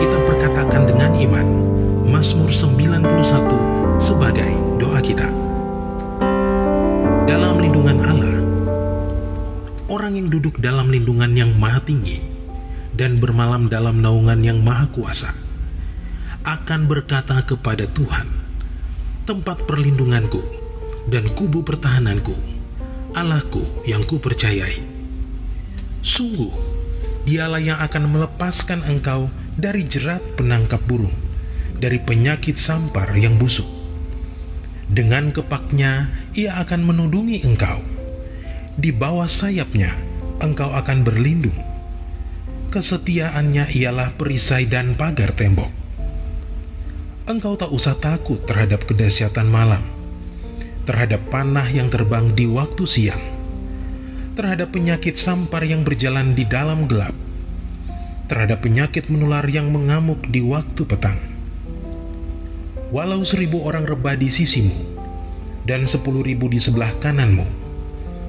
kita perkatakan dengan iman Mazmur 91 sebagai doa kita. Dalam lindungan Allah, orang yang duduk dalam lindungan yang maha tinggi dan bermalam dalam naungan yang maha kuasa akan berkata kepada Tuhan, tempat perlindunganku dan kubu pertahananku, Allahku yang kupercayai. Sungguh, Dialah yang akan melepaskan engkau dari jerat penangkap burung, dari penyakit sampar yang busuk. Dengan kepaknya Ia akan menudungi engkau. Di bawah sayapnya engkau akan berlindung. Kesetiaannya ialah perisai dan pagar tembok. Engkau tak usah takut terhadap kedahsyatan malam, terhadap panah yang terbang di waktu siang, terhadap penyakit sampar yang berjalan di dalam gelap, terhadap penyakit menular yang mengamuk di waktu petang. Walau 1.000 orang rebah di sisimu dan 10.000 di sebelah kananmu,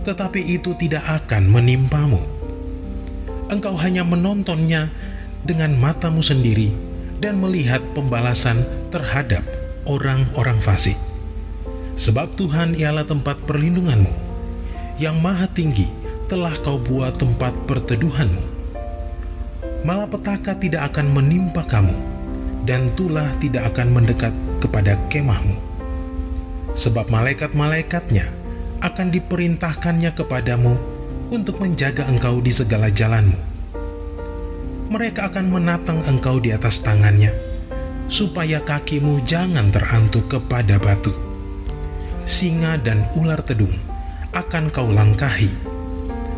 tetapi itu tidak akan menimpamu. Engkau hanya menontonnya dengan matamu sendiri dan melihat pembalasan terhadap orang-orang fasik. Sebab Tuhan ialah tempat perlindunganmu, yang maha tinggi telah kau buat tempat perteduhanmu. Malapetaka tidak akan menimpa kamu, dan tulah tidak akan mendekat kepada kemahmu. Sebab malaikat-malaikatnya akan diperintahkannya kepadamu untuk menjaga engkau di segala jalanmu. Mereka akan menatang engkau di atas tangannya, supaya kakimu jangan terantuk kepada batu. Singa dan ular tedung akan kau langkahi.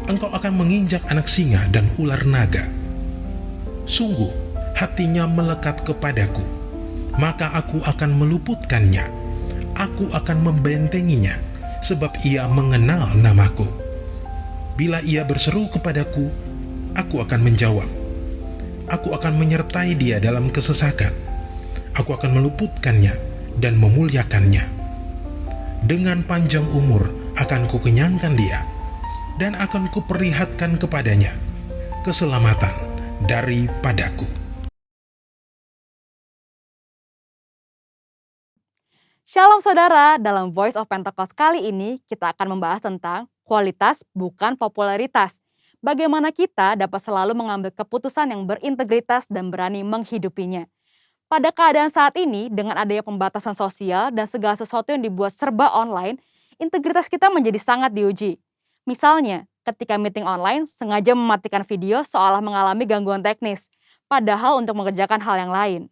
Engkau akan menginjak anak singa dan ular naga. Sungguh, hatinya melekat kepadaku, maka aku akan meluputkannya. Aku akan membentenginya, sebab ia mengenal namaku. Bila ia berseru kepadaku, aku akan menjawab. Aku akan menyertai dia dalam kesesakan. Aku akan meluputkannya dan memuliakannya. Dengan panjang umur akan kukenyangkan dia, dan akan kuperlihatkan kepadanya keselamatan daripadaku. Shalom saudara, dalam Voice of Pentecost kali ini kita akan membahas tentang kualitas bukan popularitas. Bagaimana kita dapat selalu mengambil keputusan yang berintegritas dan berani menghidupinya. Pada keadaan saat ini, dengan adanya pembatasan sosial dan segala sesuatu yang dibuat serba online, integritas kita menjadi sangat diuji. Misalnya, ketika meeting online sengaja mematikan video seolah mengalami gangguan teknis, padahal untuk mengerjakan hal yang lain.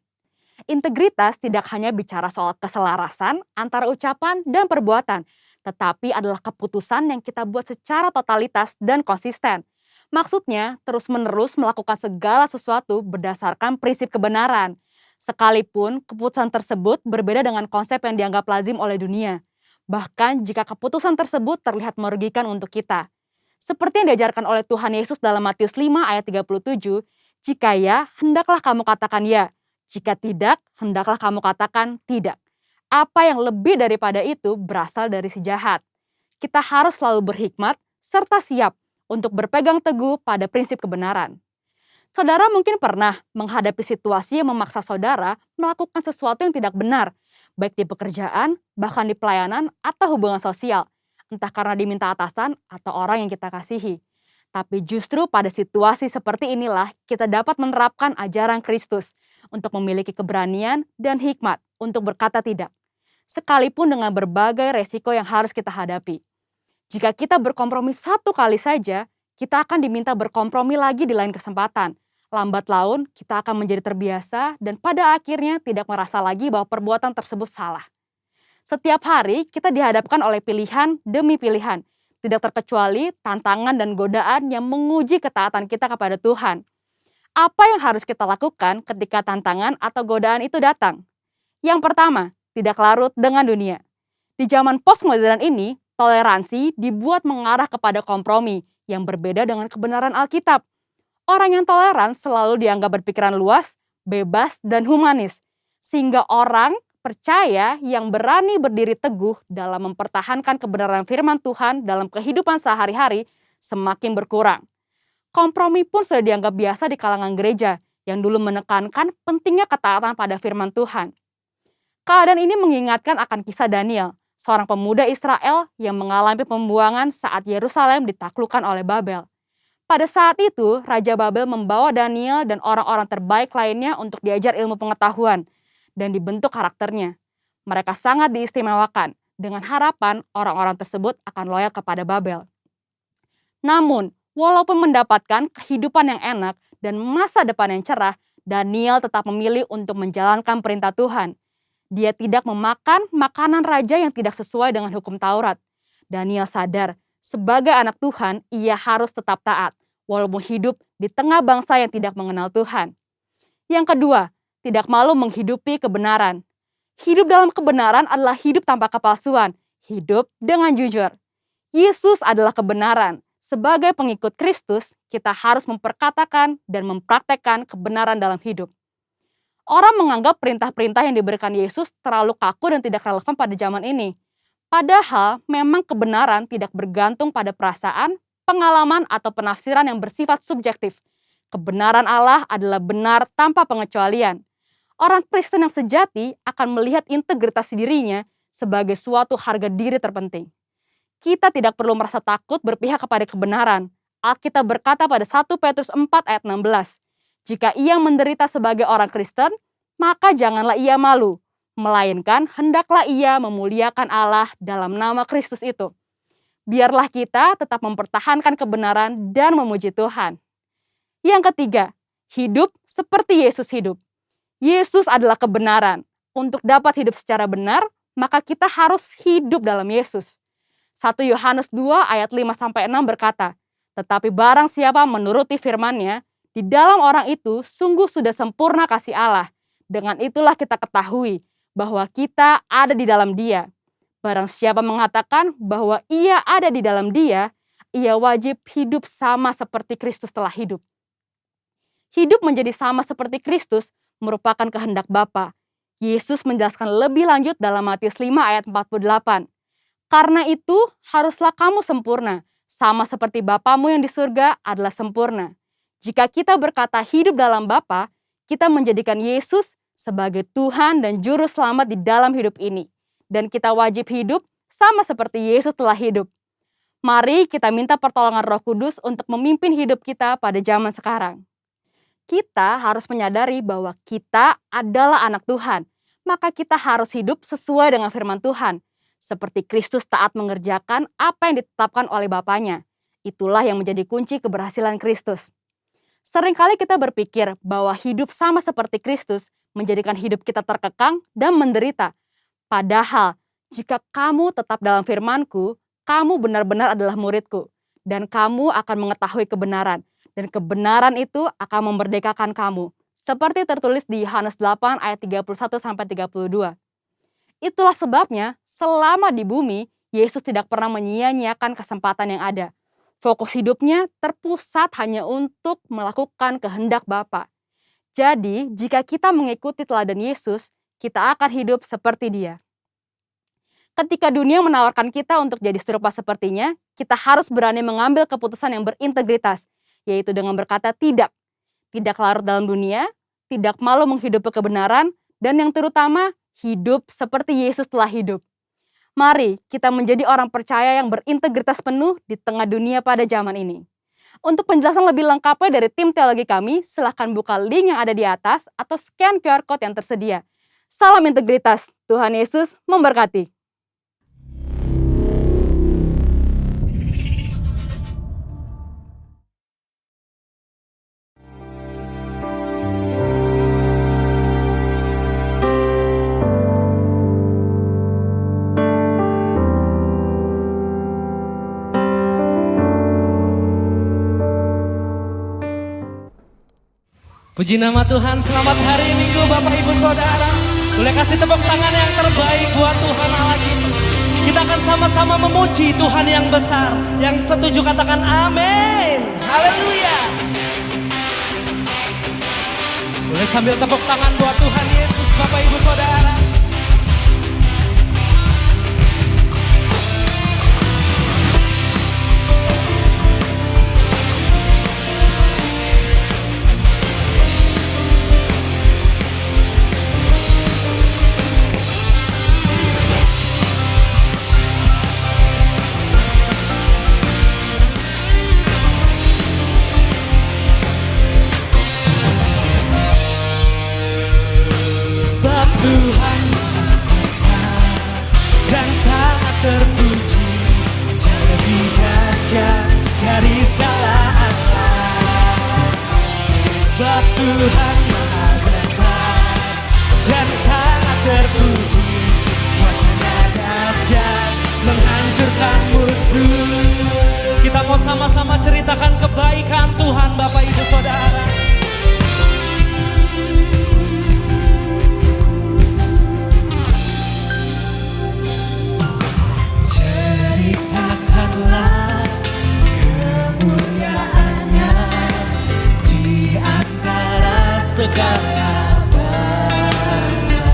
Integritas tidak hanya bicara soal keselarasan antara ucapan dan perbuatan, tetapi adalah keputusan yang kita buat secara totalitas dan konsisten. Maksudnya, terus-menerus melakukan segala sesuatu berdasarkan prinsip kebenaran, sekalipun keputusan tersebut berbeda dengan konsep yang dianggap lazim oleh dunia. Bahkan jika keputusan tersebut terlihat merugikan untuk kita. Seperti yang diajarkan oleh Tuhan Yesus dalam Matius 5 ayat 37, jika ya, hendaklah kamu katakan ya. Jika tidak, hendaklah kamu katakan tidak. Apa yang lebih daripada itu berasal dari si jahat. Kita harus selalu berhikmat serta siap untuk berpegang teguh pada prinsip kebenaran. Saudara mungkin pernah menghadapi situasi yang memaksa saudara melakukan sesuatu yang tidak benar, baik di pekerjaan, bahkan di pelayanan atau hubungan sosial, entah karena diminta atasan atau orang yang kita kasihi. Tapi justru pada situasi seperti inilah kita dapat menerapkan ajaran Kristus untuk memiliki keberanian dan hikmat untuk berkata tidak, sekalipun dengan berbagai resiko yang harus kita hadapi. Jika kita berkompromi satu kali saja, kita akan diminta berkompromi lagi di lain kesempatan. Lambat laun, kita akan menjadi terbiasa dan pada akhirnya tidak merasa lagi bahwa perbuatan tersebut salah. Setiap hari, kita dihadapkan oleh pilihan demi pilihan, tidak terkecuali tantangan dan godaan yang menguji ketaatan kita kepada Tuhan. Apa yang harus kita lakukan ketika tantangan atau godaan itu datang? Yang pertama, tidak larut dengan dunia. Di zaman postmodern ini, toleransi dibuat mengarah kepada kompromi yang berbeda dengan kebenaran Alkitab. Orang yang toleran selalu dianggap berpikiran luas, bebas, dan humanis, sehingga orang percaya yang berani berdiri teguh dalam mempertahankan kebenaran firman Tuhan dalam kehidupan sehari-hari semakin berkurang. Kompromi pun sudah dianggap biasa di kalangan gereja, yang dulu menekankan pentingnya ketaatan pada firman Tuhan. Keadaan ini mengingatkan akan kisah Daniel, seorang pemuda Israel yang mengalami pembuangan saat Yerusalem ditaklukkan oleh Babel. Pada saat itu, Raja Babel membawa Daniel dan orang-orang terbaik lainnya untuk diajar ilmu pengetahuan dan dibentuk karakternya. Mereka sangat diistimewakan dengan harapan orang-orang tersebut akan loyal kepada Babel. Namun, walaupun mendapatkan kehidupan yang enak dan masa depan yang cerah, Daniel tetap memilih untuk menjalankan perintah Tuhan. Dia tidak memakan makanan raja yang tidak sesuai dengan hukum Taurat. Daniel sadar, sebagai anak Tuhan, ia harus tetap taat, walaupun hidup di tengah bangsa yang tidak mengenal Tuhan. Yang kedua, tidak malu menghidupi kebenaran. Hidup dalam kebenaran adalah hidup tanpa kepalsuan, hidup dengan jujur. Yesus adalah kebenaran. Sebagai pengikut Kristus, kita harus memperkatakan dan mempraktekkan kebenaran dalam hidup. Orang menganggap perintah-perintah yang diberikan Yesus terlalu kaku dan tidak relevan pada zaman ini. Padahal memang kebenaran tidak bergantung pada perasaan, pengalaman, atau penafsiran yang bersifat subjektif. Kebenaran Allah adalah benar tanpa pengecualian. Orang Kristen yang sejati akan melihat integritas dirinya sebagai suatu harga diri terpenting. Kita tidak perlu merasa takut berpihak kepada kebenaran. Alkitab berkata pada 1 Petrus 4 ayat 16, jika ia menderita sebagai orang Kristen, maka janganlah ia malu, melainkan hendaklah ia memuliakan Allah dalam nama Kristus itu. Biarlah kita tetap mempertahankan kebenaran dan memuji Tuhan. Yang ketiga, hidup seperti Yesus hidup. Yesus adalah kebenaran. Untuk dapat hidup secara benar, maka kita harus hidup dalam Yesus. 1 Yohanes 2 ayat 5-6 berkata, tetapi barang siapa menuruti firman-Nya, di dalam orang itu sungguh sudah sempurna kasih Allah. Dengan itulah kita ketahui bahwa kita ada di dalam Dia. Barang siapa mengatakan bahwa ia ada di dalam Dia, ia wajib hidup sama seperti Kristus telah hidup. Hidup menjadi sama seperti Kristus merupakan kehendak Bapa. Yesus menjelaskan lebih lanjut dalam Matius 5 ayat 48. Karena itu haruslah kamu sempurna, sama seperti Bapamu yang di surga adalah sempurna. Jika kita berkata hidup dalam Bapa, kita menjadikan Yesus sebagai Tuhan dan Juru Selamat di dalam hidup ini. Dan kita wajib hidup sama seperti Yesus telah hidup. Mari kita minta pertolongan Roh Kudus untuk memimpin hidup kita pada zaman sekarang. Kita harus menyadari bahwa kita adalah anak Tuhan, maka kita harus hidup sesuai dengan firman Tuhan. Seperti Kristus taat mengerjakan apa yang ditetapkan oleh Bapanya. Itulah yang menjadi kunci keberhasilan Kristus. Seringkali kita berpikir bahwa hidup sama seperti Kristus menjadikan hidup kita terkekang dan menderita. Padahal, jika kamu tetap dalam firman-Ku, kamu benar-benar adalah murid-Ku. Dan kamu akan mengetahui kebenaran. Dan kebenaran itu akan memerdekakan kamu. Seperti tertulis di Yohanes 8 ayat 31-32. Itulah sebabnya, selama di bumi, Yesus tidak pernah menyia-nyiakan kesempatan yang ada. Fokus hidupnya terpusat hanya untuk melakukan kehendak Bapa. Jadi, jika kita mengikuti teladan Yesus, kita akan hidup seperti Dia. Ketika dunia menawarkan kita untuk jadi serupa sepertinya, kita harus berani mengambil keputusan yang berintegritas, yaitu dengan berkata tidak. Tidak larut dalam dunia, tidak malu menghidupi kebenaran, dan yang terutama, hidup seperti Yesus telah hidup. Mari kita menjadi orang percaya yang berintegritas penuh di tengah dunia pada zaman ini. Untuk penjelasan lebih lengkapnya dari tim teologi kami, silahkan buka link yang ada di atas atau scan QR Code yang tersedia. Salam integritas, Tuhan Yesus memberkati. Puji nama Tuhan, selamat hari Minggu Bapak Ibu Saudara. Boleh kasih tepuk tangan yang terbaik buat Tuhan Allah kita. Kita akan sama-sama memuji Tuhan yang besar. Yang setuju katakan amin. Haleluya. Boleh sambil tepuk tangan buat Tuhan Yesus Bapak Ibu Saudara. Tuhan Maha besar dan sangat terpuji, Dia lebih dahsyat dari segala Allah. Sebab Tuhan Maha besar dan sangat terpuji, kuasanya dahsyat menghancurkan musuh. Kita mau sama-sama ceritakan kebaikan Tuhan, Bapak Ibu Saudara. Ceritakanlah kemuliaannya di antara segala bangsa,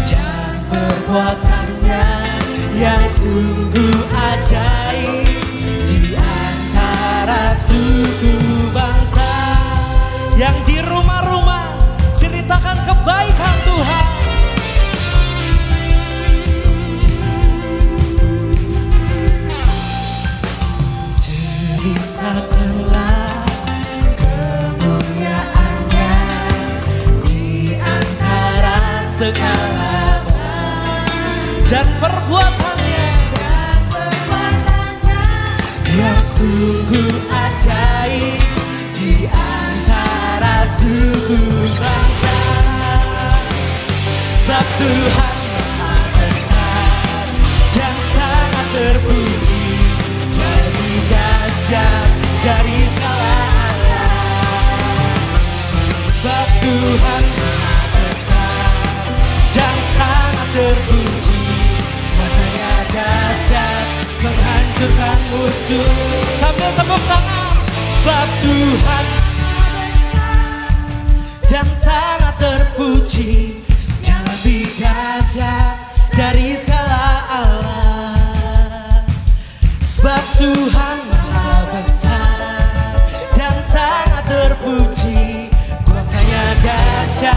dan perbuatannya yang sungguh ajaib di antara suku bangsa. Yang di rumah-rumah ceritakan kebaikan Tuhan. Ceritakanlah kemuliaannya di antara segala dan perbuatannya yang sungguh ajaib di antara suku bangsa. Sebab Tuhan Maha besar dan sangat terpuji, Dia lebih dahsyat dari segala Allah. Sebab Tuhan Maha besar dan sangat terpuji, kuasanya dahsyat menghancurkan musuh. Sambil tepuk tangan. Sebab Tuhan dan sangat terpuji, Dia lebih dahsyat dari segala Allah. Sebab Tuhan Maha besar dan sangat terpuji, kuasanya dahsyat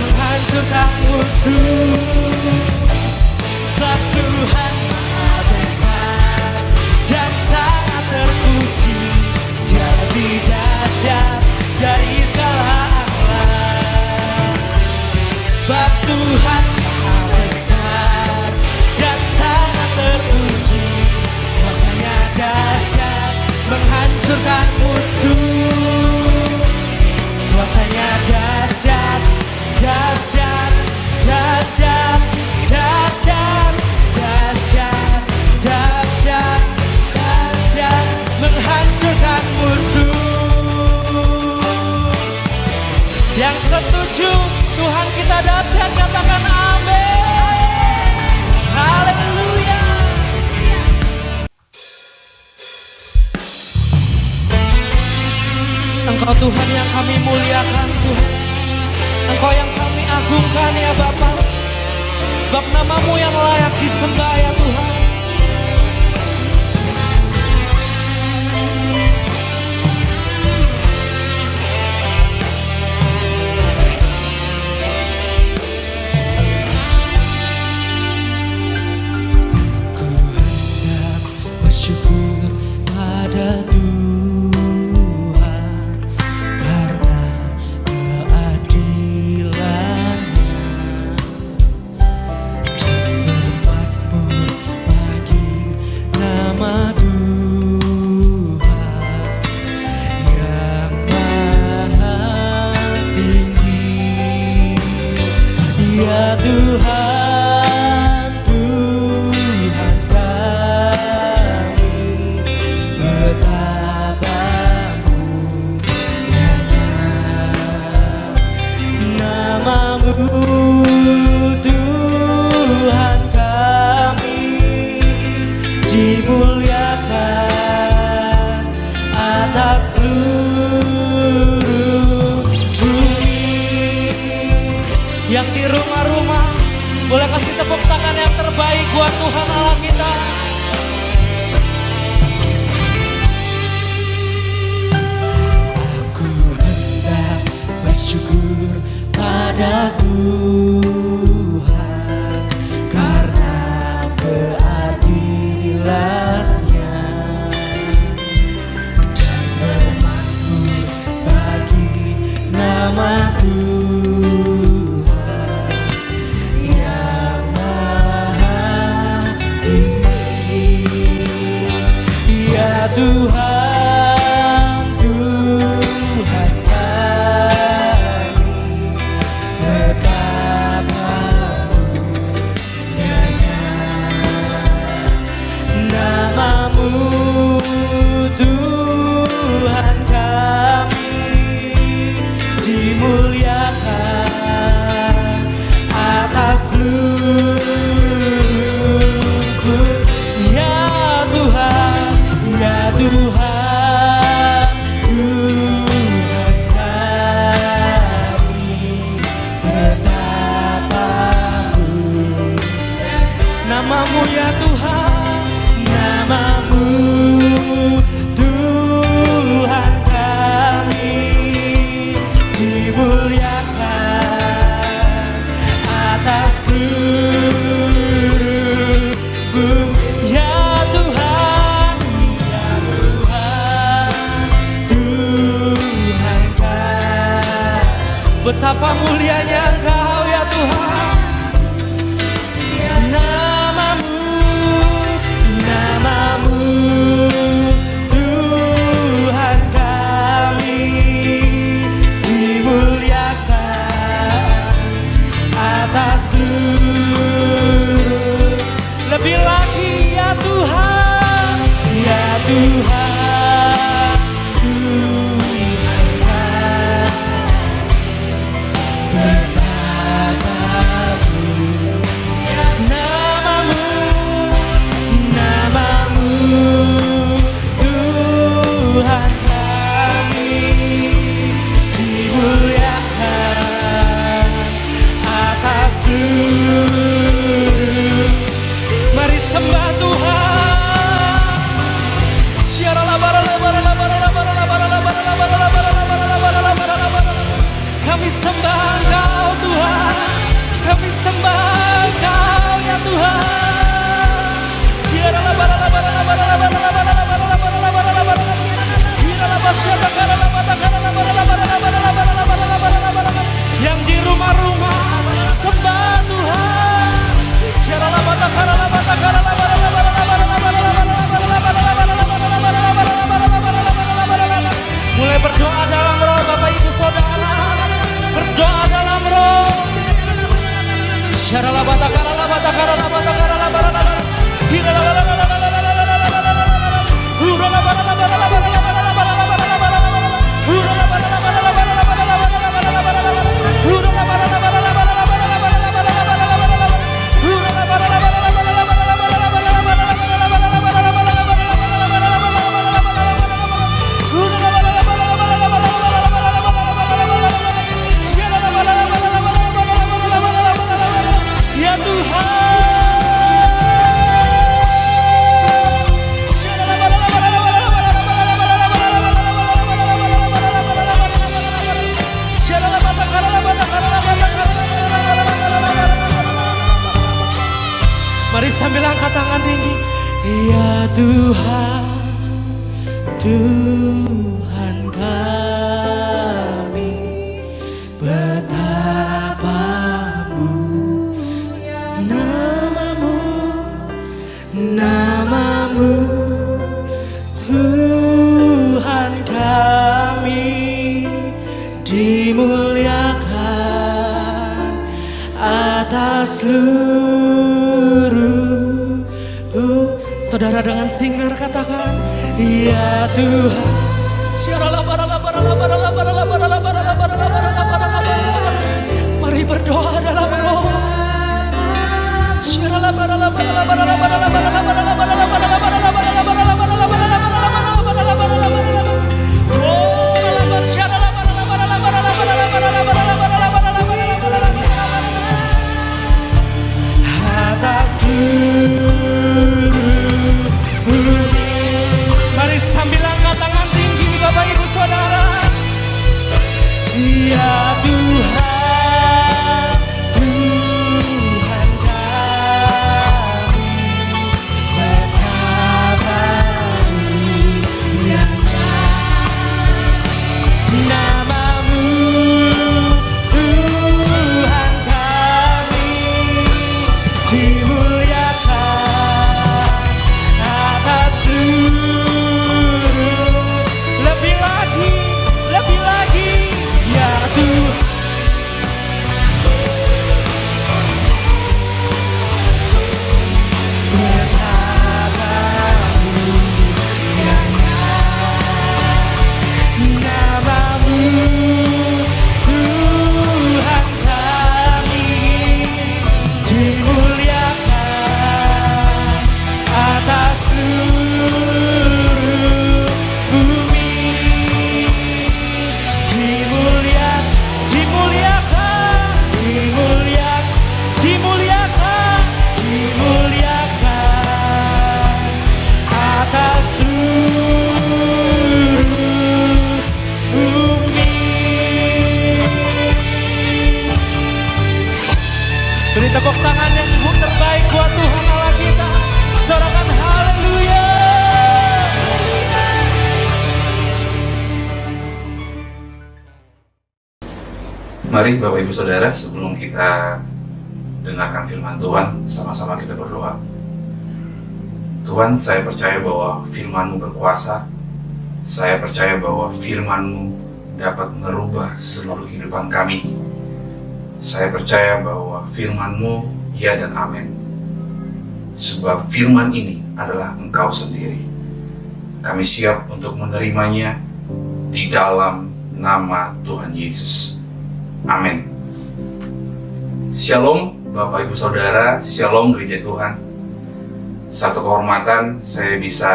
menghancurkan musuh. Sebab Tuhan Maha besar dan sangat terpuji, Dia lebih dahsyat dari segala Allah. Sebab Tuhan Maha besar dan sangat terpuji, kuasanya dahsyat menghancurkan musuh. Kuasanya dahsyat, dahsyat, dahsyat, dahsyat, dahsyat, dahsyat, dahsyat, menghancurkan musuh. Yang setuju Tuhan kita dahsyat, katakan amin. Haleluya. Engkau Tuhan yang kami muliakan Tuhan, Engkau yang kami agungkan ya Bapa. Sebab nama-Mu yang layak disembah ya Tuhan. Ku hendak bersyukur pada Tuhan karena keadilan-Nya, dan bermazmur Tuhan, Tuhan kami, betapa mulianya namamu, Tuhan kami, dimuliakan atas seluruh ya Tuhan, ya Tuhan, Tuhan kami, betapa mulia namamu ya Tuhan, namamu Tuhan kami, dimuliakan atas seluruh bumi ya Tuhan, ya Tuhan, Tuhan kami, betapa mulianya Engkau ya Tuhan, namamu, namamu Tuhan kami, dimuliakan atas seluruh lebih lagi ya Tuhan, ya Tuhan, Tuhan kami, betapa mulia namamu, namamu Tuhan kami, dimuliakan atas seluruh. Mari sembah Tuhan. Kami sembah Engkau Tuhan, kami sembah Engkau ya Tuhan. Yang di rumah-rumah sembah Tuhan. Mulai berdoa dalam roh Bapak Ibu Saudara, berdoa dalam roh. Ya Mari sambil angkat tangan tinggi. Ya Tuhan, Tuhan kami, betapa mulia namamu, namamu Tuhan kami, dimuliakan atas seluruh. Saudara dengan singer katakan, ya Tuhan. Mari berdoa dalam roh. Atas seluruh bumi. Mari sambil angkat tangan tinggi Bapak Ibu Saudara. Ya Tuhan, Tuhan kami, Mari Bapak Ibu Saudara, sebelum kita dengarkan firman Tuhan, sama-sama kita berdoa. Tuhan, saya percaya bahwa firman-Mu berkuasa. Saya percaya bahwa firman-Mu dapat merubah seluruh kehidupan kami. Saya percaya bahwa firman-Mu ya dan amin. Sebab firman ini adalah Engkau sendiri. Kami siap untuk menerimanya di dalam nama Tuhan Yesus. Amin. Shalom Bapak Ibu Saudara, Shalom Gereja Tuhan. Satu kehormatan saya bisa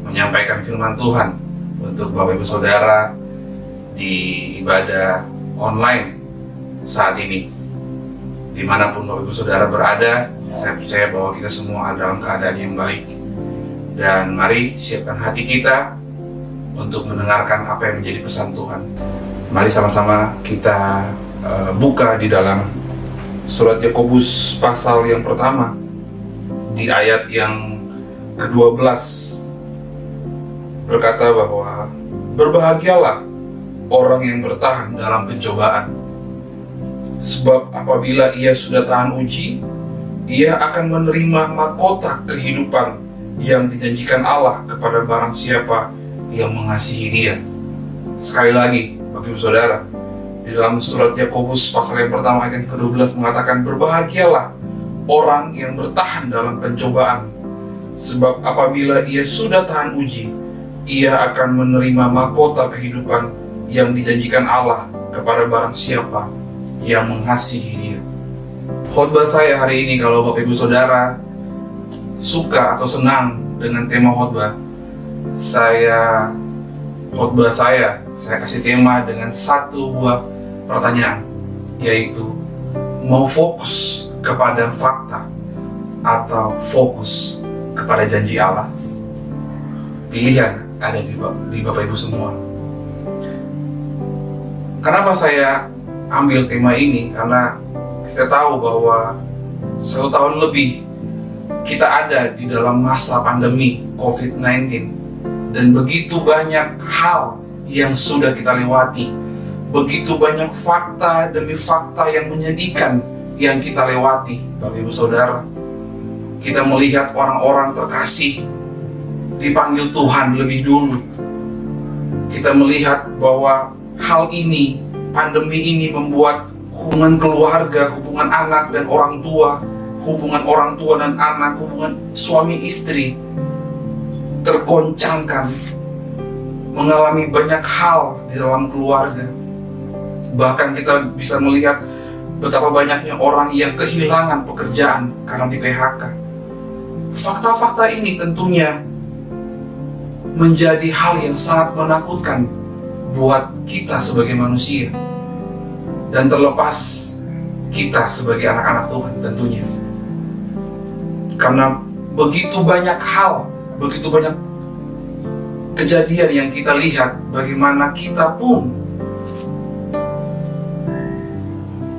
menyampaikan firman Tuhan untuk Bapak Ibu Saudara di ibadah online saat ini. Dimanapun Bapak Ibu Saudara berada, saya percaya bahwa kita semua dalam keadaan yang baik. Dan mari siapkan hati kita untuk mendengarkan apa yang menjadi pesan Tuhan. Mari sama-sama kita buka di dalam surat Yakobus pasal yang pertama, di ayat yang ke-12, berkata bahwa berbahagialah orang yang bertahan dalam pencobaan, sebab apabila ia sudah tahan uji, ia akan menerima mahkota kehidupan yang dijanjikan Allah kepada barang siapa yang mengasihi Dia. Sekali lagi, Bapak Ibu Saudara, di dalam surat Yakobus pasal yang pertama ayat yang ke-12 mengatakan, berbahagialah orang yang bertahan dalam pencobaan, sebab apabila ia sudah tahan uji, ia akan menerima mahkota kehidupan yang dijanjikan Allah kepada barang siapa yang mengasihi Dia. Khotbah saya hari ini, kalau Bapak Ibu Saudara suka atau senang dengan tema khotbah, khotbah saya kasih tema dengan satu buah pertanyaan, yaitu mau fokus kepada fakta atau fokus kepada janji Allah? Pilihan ada di Bapak Ibu semua. Kenapa saya ambil tema ini? Karena kita tahu bahwa 1 tahun lebih kita ada di dalam masa pandemi COVID-19. Dan begitu banyak hal yang sudah kita lewati. Begitu banyak fakta demi fakta yang menyedihkan yang kita lewati, Bapak Ibu Saudara. Kita melihat orang-orang terkasih dipanggil Tuhan lebih dulu. Kita melihat bahwa hal ini, pandemi ini membuat hubungan keluarga, hubungan anak dan orang tua, hubungan orang tua dan anak, hubungan suami istri tergoncangkan, mengalami banyak hal di dalam keluarga. Bahkan kita bisa melihat betapa banyaknya orang yang kehilangan pekerjaan karena di PHK. Fakta-fakta ini tentunya menjadi hal yang sangat menakutkan buat kita sebagai manusia, dan terlepas kita sebagai anak-anak Tuhan tentunya. Karena begitu banyak hal, begitu banyak kejadian yang kita lihat, bagaimana kita pun,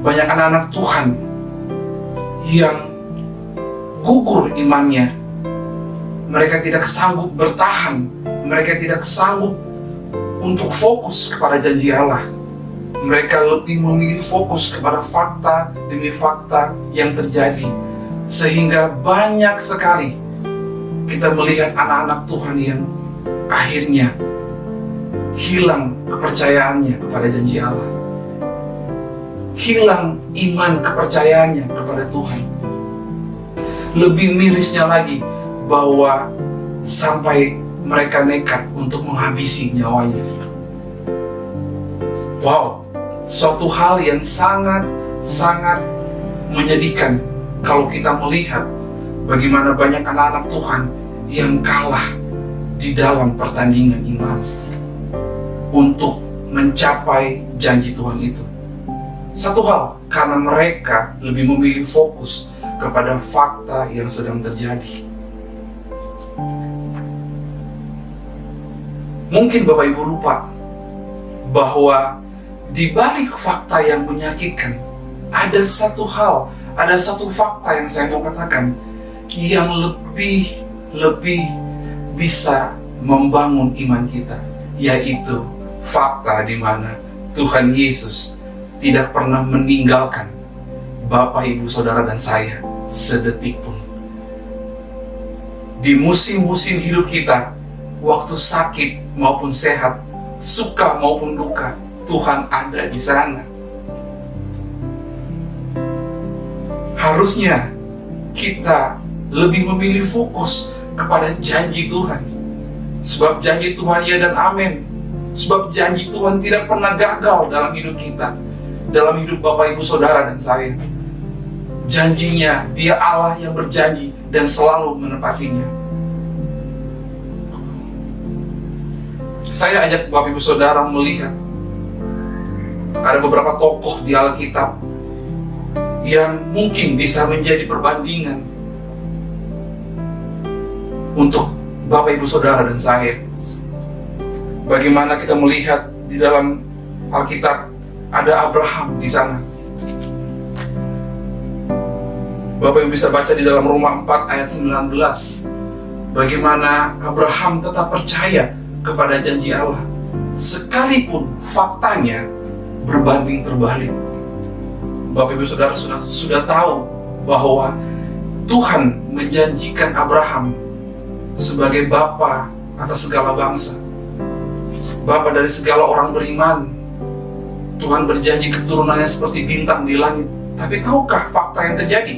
banyak anak-anak Tuhan yang gugur imannya. Mereka tidak sanggup bertahan, mereka tidak sanggup untuk fokus kepada janji Allah. Mereka lebih memilih fokus kepada fakta demi fakta yang terjadi. Sehingga banyak sekali kita melihat anak-anak Tuhan yang akhirnya hilang kepercayaannya kepada janji Allah. Hilang iman kepercayaannya kepada Tuhan. Lebih mirisnya lagi, bahwa sampai mereka nekat untuk menghabisi nyawanya. Wow, suatu hal yang sangat menyedihkan kalau kita melihat bagaimana banyak anak-anak Tuhan yang kalah di dalam pertandingan iman untuk mencapai janji Tuhan itu. Satu hal, karena mereka lebih memilih fokus kepada fakta yang sedang terjadi. Mungkin Bapak Ibu lupa bahwa di balik fakta yang menyakitkan, ada satu hal, ada satu fakta yang saya mau katakan yang lebih bisa membangun iman kita, yaitu fakta di mana Tuhan Yesus tidak pernah meninggalkan Bapak, Ibu, Saudara, dan saya sedetik pun. Di musim-musim hidup kita, waktu sakit maupun sehat, suka maupun duka, Tuhan ada di sana. Harusnya kita lebih memilih fokus kepada janji Tuhan. Sebab janji Tuhan ya dan amin. Sebab janji Tuhan tidak pernah gagal dalam hidup kita, dalam hidup Bapak, Ibu, Saudara, dan saya. Janjinya, Dia Allah yang berjanji dan selalu menepatinya. Saya ajak Bapak, Ibu, Saudara melihat ada beberapa tokoh di Alkitab yang mungkin bisa menjadi perbandingan untuk Bapak, Ibu, Saudara, dan saya. Bagaimana kita melihat di dalam Alkitab ada Abraham di sana. Bapak Ibu bisa baca di dalam Roma 4 ayat 19. Bagaimana Abraham tetap percaya kepada janji Allah, sekalipun faktanya berbanding terbalik. Bapak Ibu Saudara sudah tahu bahwa Tuhan menjanjikan Abraham sebagai bapa atas segala bangsa, bapa dari segala orang beriman. Tuhan berjanji keturunannya seperti bintang di langit. Tapi tahukah fakta yang terjadi?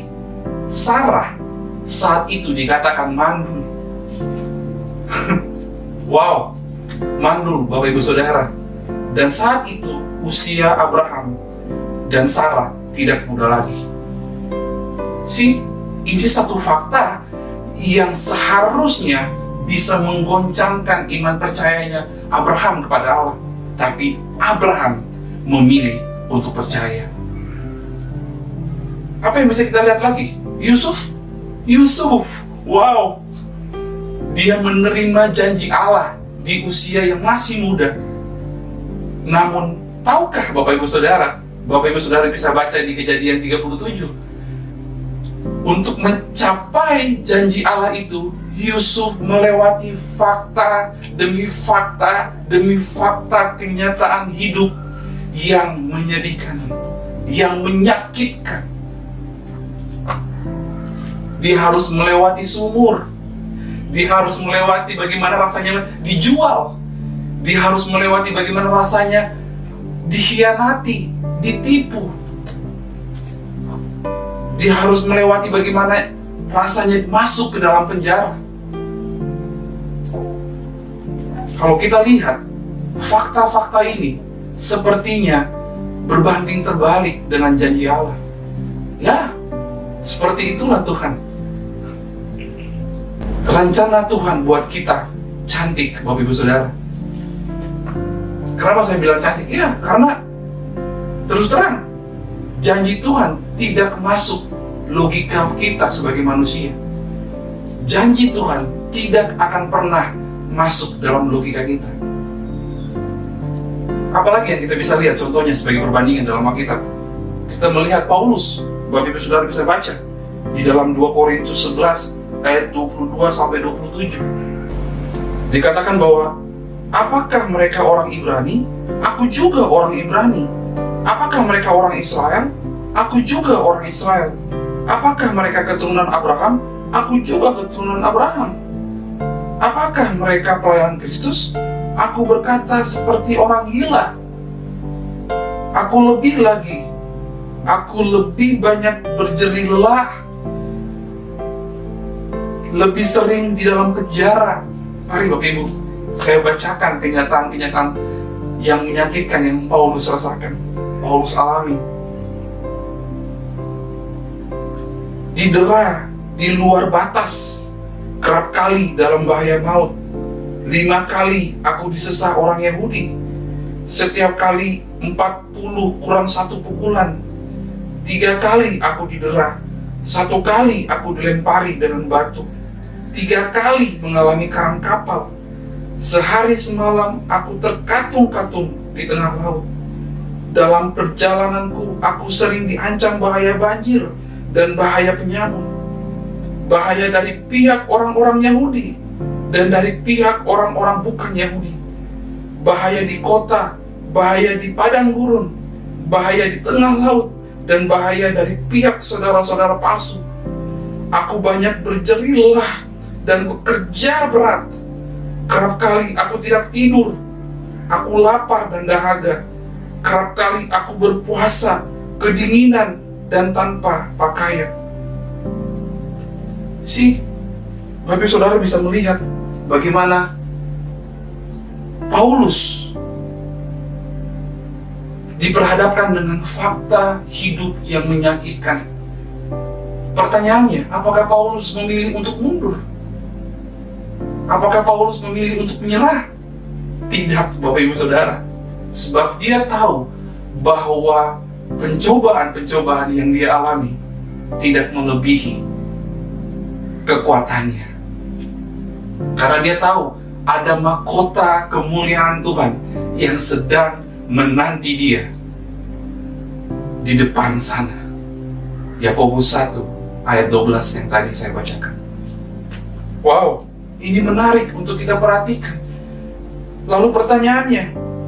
Sarah saat itu dikatakan mandul. Wow, mandul Bapak Ibu Saudara. Dan saat itu usia Abraham dan Sarah tidak muda lagi. Ini satu fakta yang seharusnya bisa menggoncangkan iman percayanya Abraham kepada Allah. Tapi Abraham memilih untuk percaya. Apa yang bisa kita lihat lagi? Yusuf, wow, dia menerima janji Allah di usia yang masih muda. Namun, tahukah Bapak Ibu Saudara bisa baca di Kejadian 37, untuk mencapai janji Allah itu, Yusuf melewati fakta demi fakta kenyataan hidup yang menyedihkan, yang menyakitkan. Dia harus melewati sumur. Dia harus melewati bagaimana rasanya dijual. Dia harus melewati bagaimana rasanya dikhianati, ditipu. Dia harus melewati bagaimana rasanya masuk ke dalam penjara. Kalau kita lihat fakta-fakta ini sepertinya berbanding terbalik dengan janji Allah. Ya, seperti itulah Tuhan. Rencana Tuhan buat kita cantik, Bapak Ibu Saudara. Kenapa saya bilang cantik? Ya, karena terus terang janji Tuhan tidak masuk logika kita sebagai manusia. Janji Tuhan tidak akan pernah masuk dalam logika kita. Apalagi yang kita bisa lihat contohnya sebagai perbandingan dalam Alkitab. Kita melihat Paulus, Bapak Ibu Saudara bisa baca di dalam 2 Korintus 11 ayat 22-27. Dikatakan bahwa apakah mereka orang Ibrani? Aku juga orang Ibrani. Apakah mereka orang Israel? Aku juga orang Israel. Apakah mereka keturunan Abraham? Aku juga keturunan Abraham. Apakah mereka pelayan Kristus? Aku berkata seperti orang gila. Aku lebih lagi. Aku lebih banyak berjerih lelah. Lebih sering di dalam penjara. Mari Bapak Ibu, saya bacakan kenyataan-kenyataan yang menyakitkan yang Paulus rasakan, Paulus alami. Didera di luar batas, kerap kali dalam bahaya maut. 5 kali aku disesah orang Yahudi. Setiap kali 40 kurang 1 pukulan. 3 kali aku didera. 1 kali aku dilempari dengan batu. 3 kali mengalami karam kapal. Sehari semalam aku terkatung-katung di tengah laut. Dalam perjalananku aku sering diancam bahaya banjir dan bahaya penyamun. Bahaya dari pihak orang-orang Yahudi dan dari pihak orang-orang bukan Yahudi. Bahaya di kota, bahaya di padang gurun, bahaya di tengah laut, dan bahaya dari pihak saudara-saudara palsu. Aku banyak berjerilah dan bekerja berat. Kerap kali aku tidak tidur. Aku lapar dan dahaga. Kerap kali aku berpuasa, kedinginan, dan tanpa pakaian. Bapak saudara bisa melihat bagaimana Paulus diperhadapkan dengan fakta hidup yang menyakitkan. Pertanyaannya, apakah Paulus memilih untuk mundur? Apakah Paulus memilih untuk menyerah? Tidak, Bapak Ibu Saudara. Sebab dia tahu bahwa pencobaan-pencobaan yang dia alami tidak melebihi kekuatannya. Karena dia tahu ada mahkota kemuliaan Tuhan yang sedang menanti dia di depan sana. Yakobus 1 ayat 12 yang tadi saya bacakan. Wow, ini menarik untuk kita perhatikan. Lalu pertanyaannya,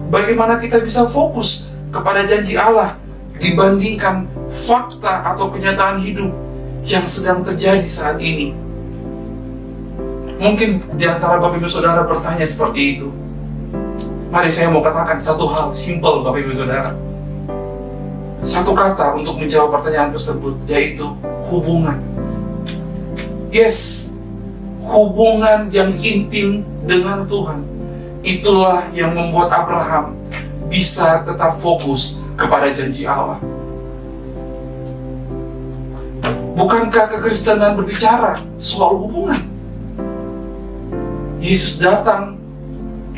bagaimana kita bisa fokus kepada janji Allah dibandingkan fakta atau kenyataan hidup yang sedang terjadi saat ini? Mungkin di antara Bapak Ibu Saudara bertanya seperti itu. Mari saya mau katakan satu hal simple, Bapak Ibu Saudara. Satu kata untuk menjawab pertanyaan tersebut, yaitu hubungan. Yes, hubungan yang intim dengan Tuhan. Itulah yang membuat Abraham bisa tetap fokus kepada janji Allah. Bukankah kekristenan berbicara soal hubungan? Yesus datang,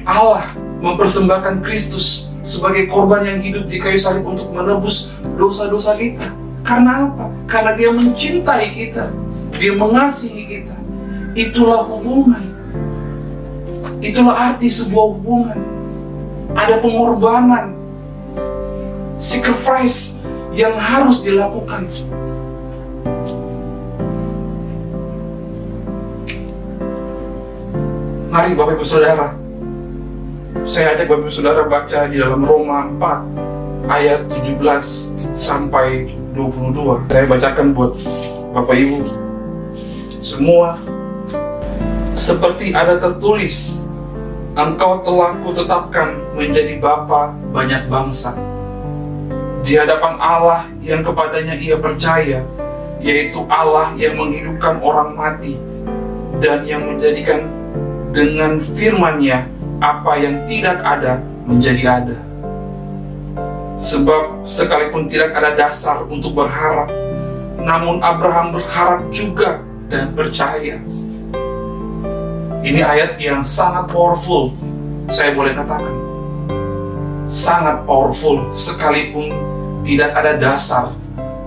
Allah mempersembahkan Kristus sebagai korban yang hidup di kayu salib untuk menebus dosa-dosa kita. Karena apa? Karena dia mencintai kita, dia mengasihi kita. Itulah hubungan. Itulah arti sebuah hubungan. Ada pengorbanan, sacrifice yang harus dilakukan. Mari Bapak Ibu Saudara, saya ajak Bapak Ibu Saudara baca di dalam Roma 4 ayat 17 sampai 22. Saya bacakan buat Bapak Ibu semua. Seperti ada tertulis, engkau telah kutetapkan menjadi bapa banyak bangsa di hadapan Allah yang kepadanya ia percaya, yaitu Allah yang menghidupkan orang mati dan yang menjadikan dengan firman-Nya apa yang tidak ada menjadi ada. Sebab sekalipun tidak ada dasar untuk berharap, namun Abraham berharap juga dan percaya. Ini ayat yang sangat powerful, saya boleh katakan. Sangat powerful, sekalipun tidak ada dasar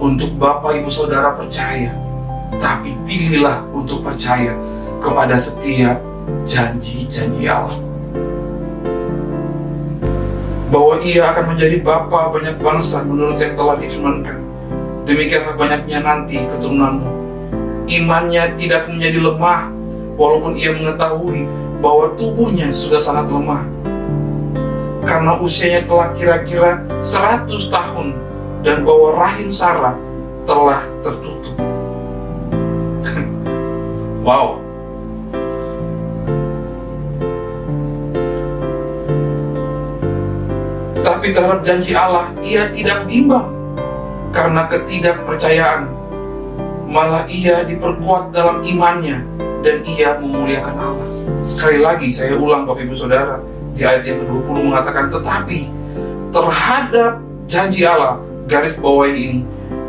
untuk Bapak Ibu Saudara percaya. Tapi pilihlah untuk percaya kepada setiap janji-janji Allah. Bahwa ia akan menjadi bapa banyak bangsa menurut yang telah difirmankan. Demikianlah banyaknya nanti keturunanmu. Imannya tidak menjadi lemah, walaupun ia mengetahui bahwa tubuhnya sudah sangat lemah. Karena usianya telah kira-kira 100 tahun dan bahwa rahim Sarah telah tertutup. Wow. Tapi terhadap janji Allah, ia tidak bimbang karena ketidakpercayaan. Malah ia diperkuat dalam imannya dan ia memuliakan Allah. Sekali lagi saya ulang Bapak Ibu Saudara, di ayat yang ke-20 mengatakan, tetapi terhadap janji Allah, garis bawahi ini,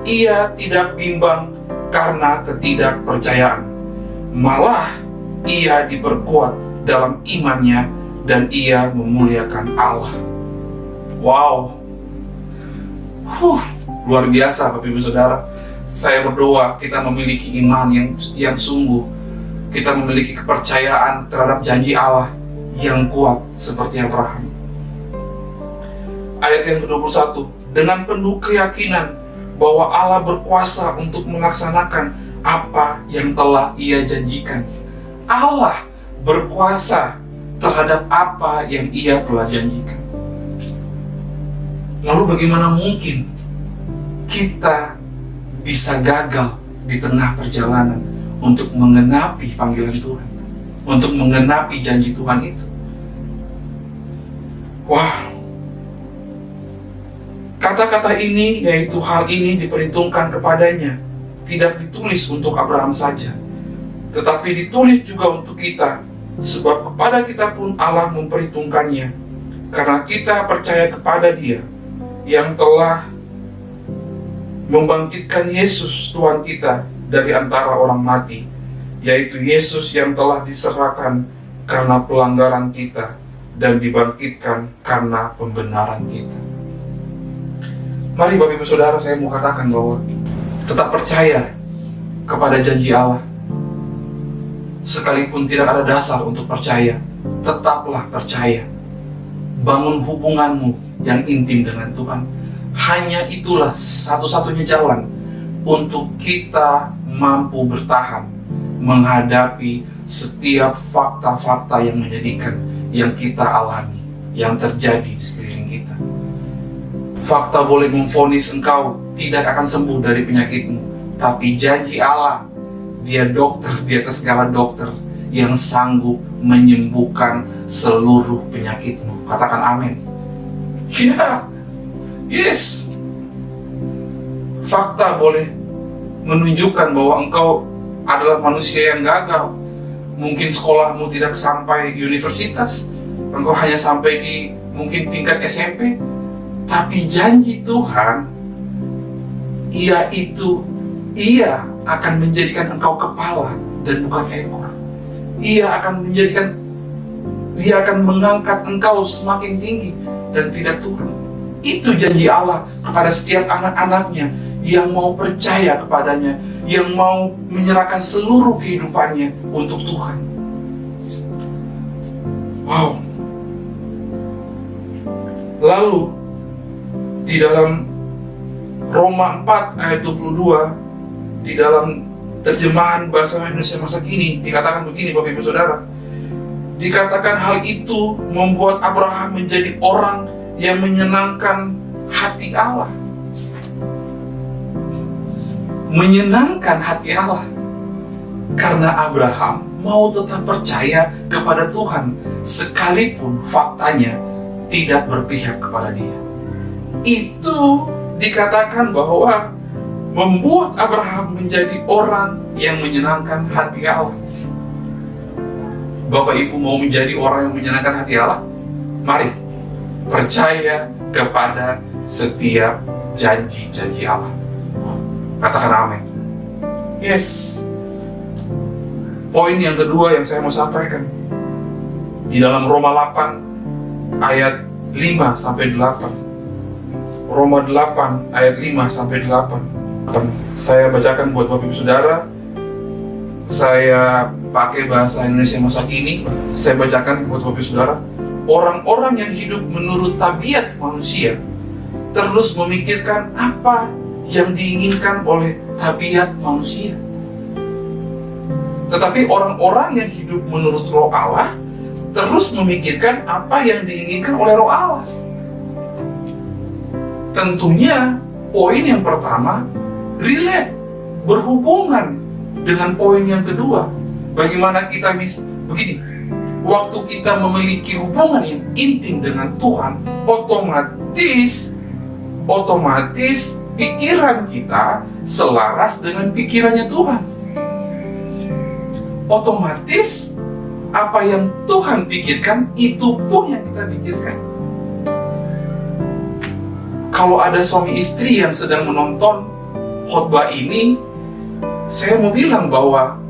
ia tidak bimbang karena ketidakpercayaan. Malah ia diperkuat dalam imannya dan ia memuliakan Allah. Wow, luar biasa Bapak Ibu Saudara. Saya berdoa kita memiliki iman yang sungguh. Kita memiliki kepercayaan terhadap janji Allah yang kuat seperti Abraham. Ayat yang ke-21, dengan penuh keyakinan bahwa Allah berkuasa untuk melaksanakan apa yang telah Ia janjikan. Allah berkuasa terhadap apa yang Ia telah janjikan. Lalu bagaimana mungkin kita bisa gagal di tengah perjalanan untuk mengenapi panggilan Tuhan, untuk mengenapi janji Tuhan itu? Wah, kata-kata ini, yaitu hal ini diperhitungkan kepadanya, tidak ditulis untuk Abraham saja, tetapi ditulis juga untuk kita, sebab kepada kita pun Allah memperhitungkannya, karena kita percaya kepada Dia yang telah membangkitkan Yesus Tuhan kita dari antara orang mati, yaitu Yesus yang telah diserahkan karena pelanggaran kita dan dibangkitkan karena pembenaran kita. Mari Bapak Ibu Saudara, saya mau katakan bahwa tetap percaya kepada janji Allah. Sekalipun tidak ada dasar untuk percaya, tetaplah percaya. Bangun hubunganmu yang intim dengan Tuhan. Hanya itulah satu-satunya jalan untuk kita mampu bertahan menghadapi setiap fakta-fakta yang menyedihkan yang kita alami, yang terjadi di sekeliling kita. Fakta boleh memvonis engkau tidak akan sembuh dari penyakitmu, tapi janji Allah, Dia dokter di atas segala dokter yang sanggup menyembuhkan seluruh penyakitmu. Katakan amin. Ya, yes. Fakta boleh menunjukkan bahwa engkau adalah manusia yang gagal. Mungkin sekolahmu tidak sampai universitas, engkau hanya sampai di mungkin tingkat SMP. Tapi janji Tuhan, Ia akan menjadikan engkau kepala dan bukan ekor. Dia akan mengangkat engkau semakin tinggi dan tidak turun. Itu janji Allah kepada setiap anak-anaknya yang mau percaya kepadanya, yang mau menyerahkan seluruh kehidupannya untuk Tuhan. Wow. Lalu di dalam Roma 4 ayat 22, di dalam terjemahan bahasa Indonesia masa kini dikatakan begini Bapak Ibu Saudara. Dikatakan hal itu membuat Abraham menjadi orang yang menyenangkan hati Allah. Menyenangkan hati Allah. Karena Abraham mau tetap percaya kepada Tuhan sekalipun faktanya tidak berpihak kepada dia. Itu dikatakan bahwa membuat Abraham menjadi orang yang menyenangkan hati Allah. Bapak Ibu mau menjadi orang yang menyenangkan hati Allah? Mari percaya kepada setiap janji-janji Allah. Katakan amin. Yes. Poin yang kedua yang saya mau sampaikan di dalam Roma 8 ayat 5 sampai 8. Roma 8 ayat 5 sampai 8. Saya bacakan buat Bapak Ibu Saudara. Saya pakai bahasa Indonesia masa kini. Saya bacakan buat Bapak Ibu Saudara. Orang-orang yang hidup menurut tabiat manusia terus memikirkan apa yang diinginkan oleh tabiat manusia. Tetapi orang-orang yang hidup menurut Roh Allah terus memikirkan apa yang diinginkan oleh Roh Allah. Tentunya poin yang pertama relate, berhubungan dengan poin yang kedua. Bagaimana kita bisa begini? Waktu kita memiliki hubungan yang intim dengan Tuhan, otomatis pikiran kita selaras dengan pikirannya Tuhan. Otomatis apa yang Tuhan pikirkan, itu pun yang kita pikirkan. Kalau ada suami istri yang sedang menonton khotbah ini, saya mau bilang bahwa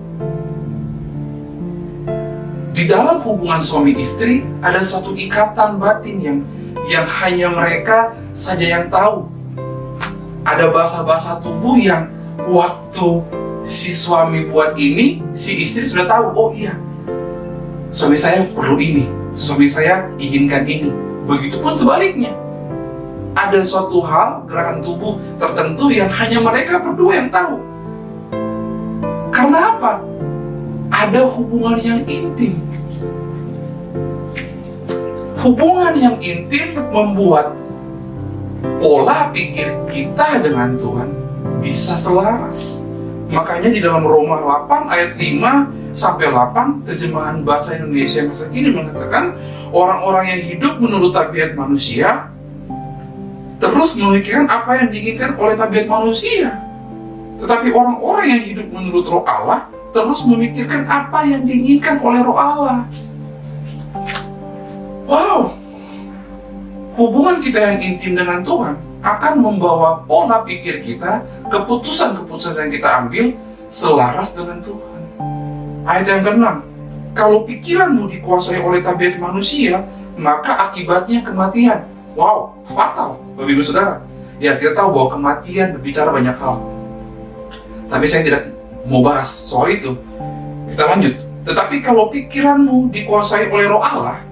di dalam hubungan suami istri ada suatu ikatan batin yang hanya mereka saja yang tahu. Ada bahasa-bahasa tubuh yang waktu si suami buat ini, si istri sudah tahu, oh iya, suami saya perlu ini, suami saya inginkan ini. Begitupun sebaliknya. Ada suatu hal, gerakan tubuh tertentu yang hanya mereka berdua yang tahu. Karena apa? Ada hubungan yang intim. Hubungan yang intim membuat pola pikir kita dengan Tuhan bisa selaras. Makanya di dalam Roma 8 ayat 5 sampai 8 terjemahan bahasa Indonesia masa kini mengatakan orang-orang yang hidup menurut tabiat manusia terus memikirkan apa yang diinginkan oleh tabiat manusia. Tetapi orang-orang yang hidup menurut Roh Allah terus memikirkan apa yang diinginkan oleh Roh Allah. Wow, hubungan kita yang intim dengan Tuhan akan membawa pola pikir kita, keputusan-keputusan yang kita ambil selaras dengan Tuhan. Ayat yang ke-6, kalau pikiranmu dikuasai oleh tabiat manusia, maka akibatnya kematian. Wow, fatal, Bapak Ibu Saudara. Ya, kita tahu bahwa kematian berbicara banyak hal. Tapi saya tidak mau bahas soal itu. Kita lanjut. Tetapi kalau pikiranmu dikuasai oleh Roh Allah,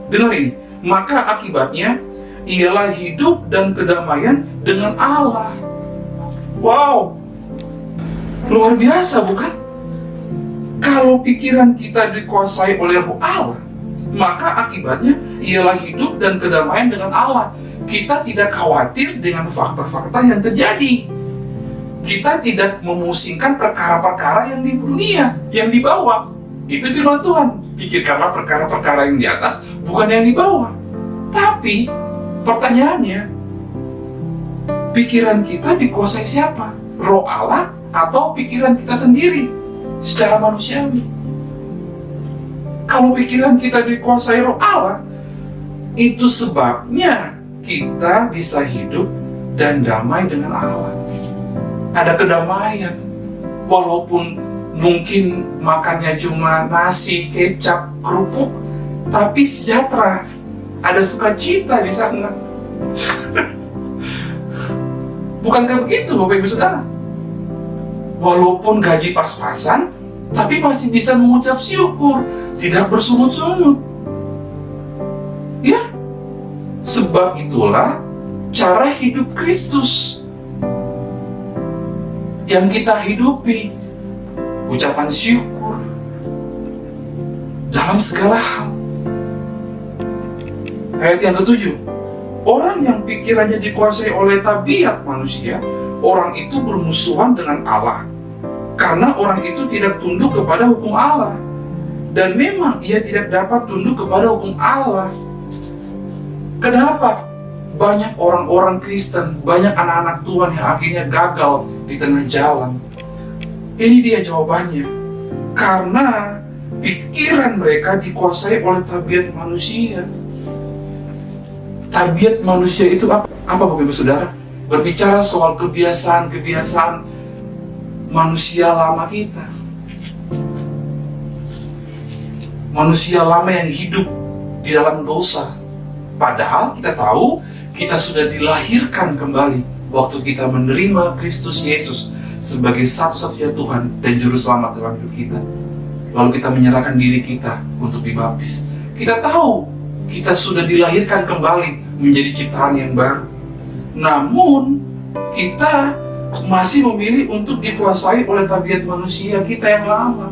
dengar ini, maka akibatnya ialah hidup dan kedamaian dengan Allah. Wow, luar biasa bukan? Kalau pikiran kita dikuasai oleh Roh Allah, maka akibatnya ialah hidup dan kedamaian dengan Allah. Kita tidak khawatir dengan fakta-fakta yang terjadi. Kita tidak memusingkan perkara-perkara yang di dunia, yang di bawah. Itu firman Tuhan. Pikirkanlah perkara-perkara yang di atas, bukan yang di bawah. Tapi pertanyaannya, pikiran kita dikuasai siapa? Roh Allah atau pikiran kita sendiri secara manusiawi? Kalau pikiran kita dikuasai Roh Allah, itu sebabnya kita bisa hidup dan damai dengan Allah. Ada kedamaian, walaupun mungkin makannya cuma nasi, kecap, kerupuk, tapi sejahtera. Ada sukacita di sana. Bukankah begitu, Bapak Ibu Saudara? Walaupun gaji pas-pasan, tapi masih bisa mengucap syukur, tidak bersungut-sungut. Ya, sebab itulah cara hidup Kristus yang kita hidupi, ucapan syukur dalam segala hal. Ayat yang ke-7, orang yang pikirannya dikuasai oleh tabiat manusia, orang itu bermusuhan dengan Allah, karena orang itu tidak tunduk kepada hukum Allah. Dan memang ia tidak dapat tunduk kepada hukum Allah. Kenapa? Banyak orang-orang Kristen, banyak anak-anak Tuhan yang akhirnya gagal di tengah jalan. Ini dia jawabannya. Karena pikiran mereka dikuasai oleh tabiat manusia. Tabiat manusia itu apa Bapak Ibu Saudara? Berbicara soal kebiasaan-kebiasaan manusia lama kita. Manusia lama yang hidup di dalam dosa. Padahal kita tahu kita sudah dilahirkan kembali waktu kita menerima Kristus Yesus sebagai satu-satunya Tuhan dan Juru Selamat dalam hidup kita. Lalu kita menyerahkan diri kita untuk dibaptis. Kita tahu kita sudah dilahirkan kembali menjadi ciptaan yang baru. Namun kita masih memilih untuk dikuasai oleh tabiat manusia kita yang lama.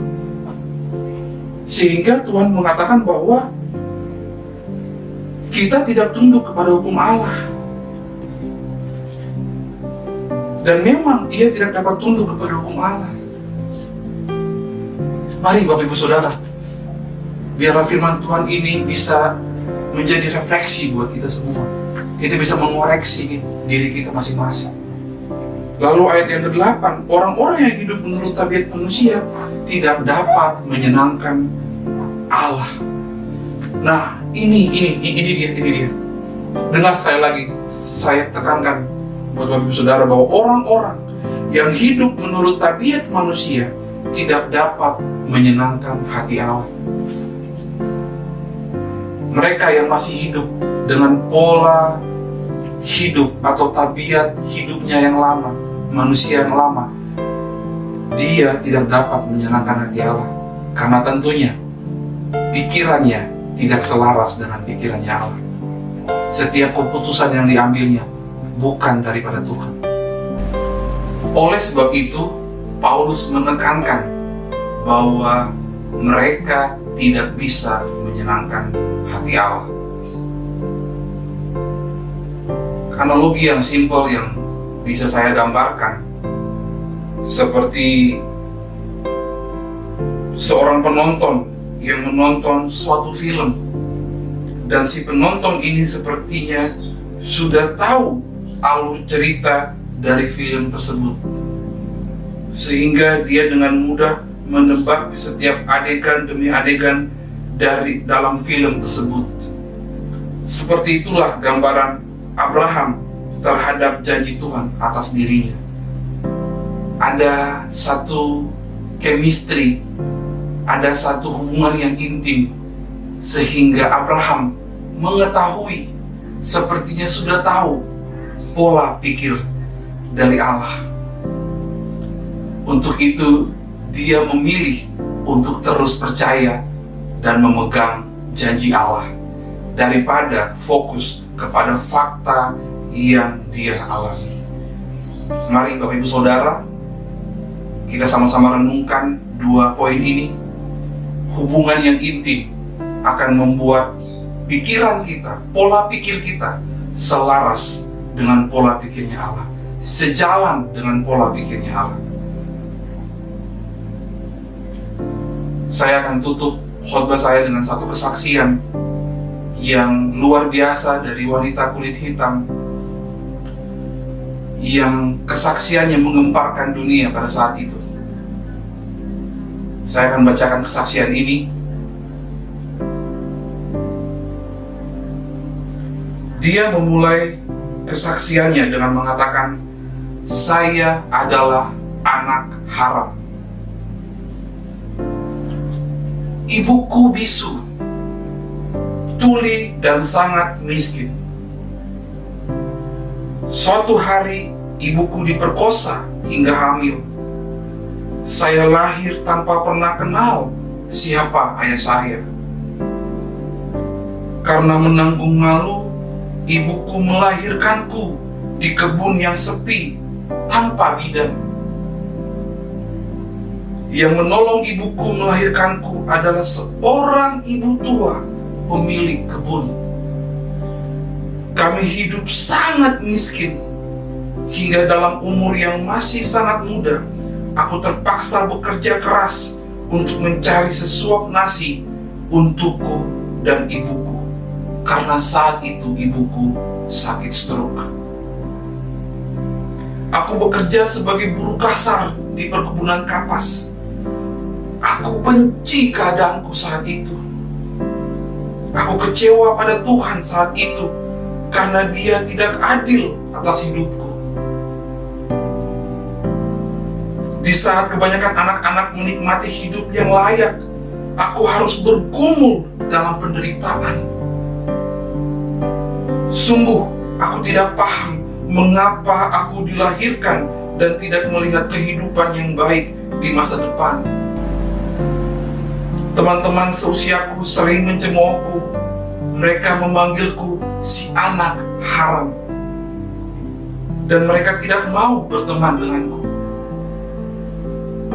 Sehingga Tuhan mengatakan bahwa kita tidak tunduk kepada hukum Allah. Dan memang ia tidak dapat tunduk kepada hukum Allah. Mari Bapak Ibu Saudara, biarlah firman Tuhan ini bisa menjadi refleksi buat kita semua. Kita bisa mengoreksi diri kita masing-masing. Lalu ayat yang ke-8, orang-orang yang hidup menurut tabiat manusia tidak dapat menyenangkan Allah. Nah, ini dia. Dengar saya lagi, saya tekankan buat Bapak Ibu Saudara bahwa orang-orang yang hidup menurut tabiat manusia tidak dapat menyenangkan hati Allah. Mereka yang masih hidup dengan pola hidup atau tabiat hidupnya yang lama, manusia yang lama, dia tidak dapat menyenangkan hati Allah. Karena tentunya pikirannya tidak selaras dengan pikirannya Allah. Setiap keputusan yang diambilnya bukan daripada Tuhan. Oleh sebab itu, Paulus menekankan bahwa mereka tidak bisa menyenangkan hati Allah. analogi yang simpel yang bisa saya gambarkan seperti seorang penonton yang menonton suatu film, dan si penonton ini sepertinya sudah tahu alur cerita dari film tersebut, sehingga dia dengan mudah menebak setiap adegan demi adegan dari dalam film tersebut. Seperti itulah gambaran Abraham terhadap janji Tuhan atas dirinya. Ada satu chemistry, ada satu hubungan yang intim, sehingga Abraham mengetahui, sepertinya sudah tahu pola pikir dari Allah. Untuk itu dia memilih untuk terus percaya dan memegang janji Allah daripada fokus kepada fakta yang dia alami. Mari Bapak Ibu Saudara, kita sama-sama renungkan dua poin ini. Hubungan yang intim akan membuat pikiran kita, pola pikir kita selaras dengan pola pikirnya Allah, sejalan dengan pola pikirnya Allah. Saya akan tutup khotbah saya dengan satu kesaksian yang luar biasa dari wanita kulit hitam yang kesaksiannya menggemparkan dunia pada saat itu. Saya akan bacakan kesaksian ini. Dia memulai kesaksiannya dengan mengatakan, "Saya adalah anak haram. Ibuku bisu, tuli dan sangat miskin. Suatu hari ibuku diperkosa hingga hamil. Saya lahir tanpa pernah kenal siapa ayah saya. Karena menanggung malu, ibuku melahirkanku di kebun yang sepi tanpa bidan. Yang menolong ibuku melahirkanku adalah seorang ibu tua pemilik kebun. Kami hidup sangat miskin, hingga dalam umur yang masih sangat muda, aku terpaksa bekerja keras untuk mencari sesuap nasi untukku dan ibuku, karena saat itu ibuku sakit stroke. Aku bekerja sebagai buruh kasar di perkebunan kapas. Aku benci keadaanku saat itu. Aku kecewa pada Tuhan saat itu karena Dia tidak adil atas hidupku. Di saat kebanyakan anak-anak menikmati hidup yang layak, aku harus bergumul dalam penderitaan. Sungguh, aku tidak paham mengapa aku dilahirkan dan tidak melihat kehidupan yang baik di masa depan. Teman-teman seusiaku sering mencemoohku. Mereka memanggilku si anak haram. Dan mereka tidak mau berteman denganku.